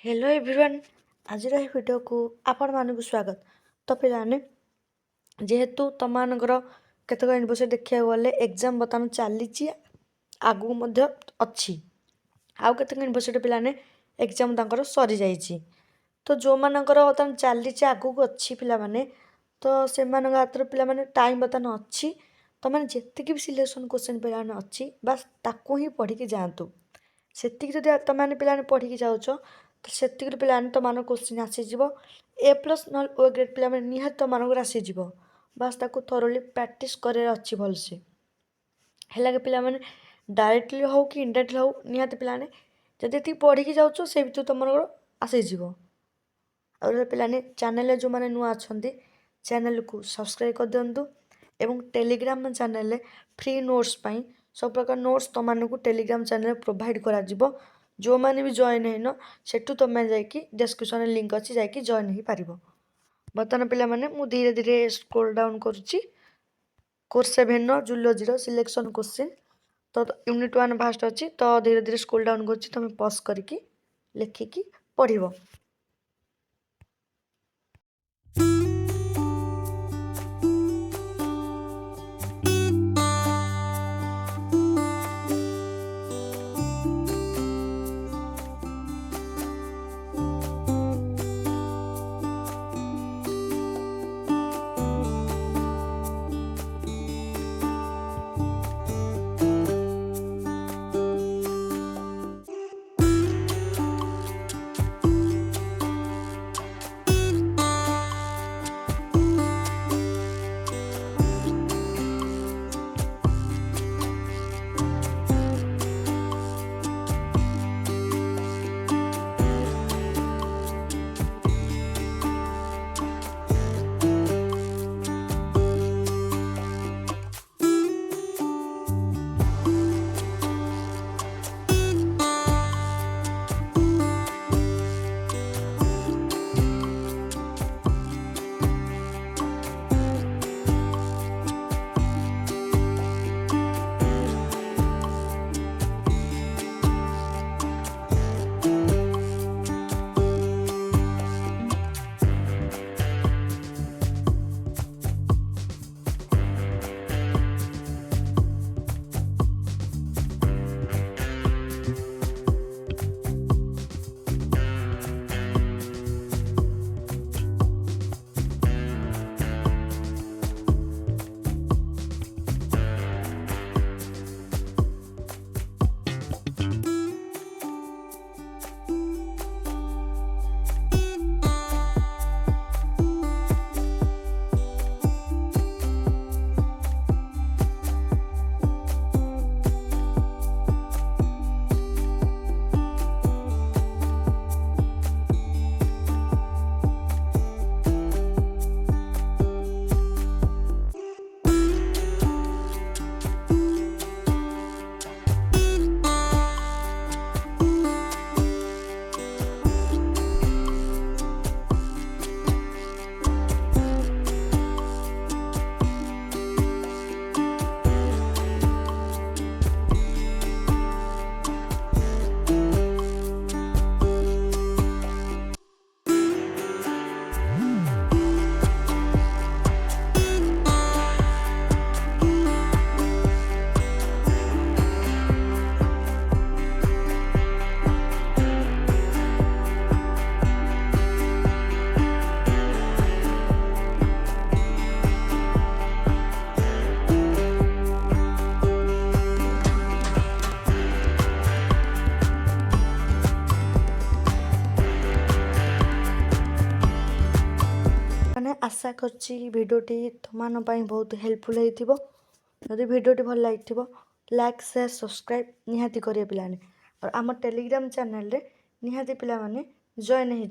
Hello everyone. आज video को आपण मानक स्वागत। तो पे जेहेतु तुम मानकर केतक यूनिवर्सिटी देखा गले एग्जाम बर्तमान चली आगू अच्छी आउ केतक यूनिवर्सिटी पे एग्जाम तक सरी जाइए। तो जो मानकर बर्तमान चली आगू अच्छी पिला तो से हाथ में पिला टाइम बर्तमान अच्छी। तो मैंने जी भी सिलेक्शन क्वेश्चन पे अच्छी बास ताकू ही पढ़ी जातु से तुम पे पढ़ी जाओ तो से पे तुम क्वेश्चन आसीज ए प्लस ना ओ ग्रेड पे निहत तुम आसीज बास ताकू थोरली प्रैक्टिस कर अच्छी भलसे है कि पे डायरेक्टली हो कि इनडायरेक्टली हो निहत पे जब पढ़ी जाऊँ से भर तुम आसीज। और पे चैनल जो मैंने नुआ अच्छा चैनल को सब्सक्राइब कर दिंतु एवं टेलीग्राम चैनल फ्री नोट्स पाई सब प्रकार नोट्स तुमको टेलीग्राम चैनल प्रोवाइड करा जो मैंने भी जॉइन है सेठू तुम जाकि डिस्क्रिप्शन लिंक अच्छी जाकि जॉइन हो पार। बर्तमान पे मुझे धीरे धीरे स्क्रोल डाउन करुच्ची कोर्स 7 जूलॉजी सिलेक्शन क्वेश्चन तो यूनिट 1 फास्ट अच्छी तो धीरे धीरे स्क्रोल डाउन करुच्ची तुम पॉज करके लिखिकी पढ़। आशा करछि भिडियोटी तुम बहुत हेल्पफुल हो। जदि भिडियोटी भल लगी लाइक शेयर सब्सक्राइब निहाती करेंगे पिलाने और आम टेलीग्राम चैनल रे निहाती पिला माने जॉइन हो।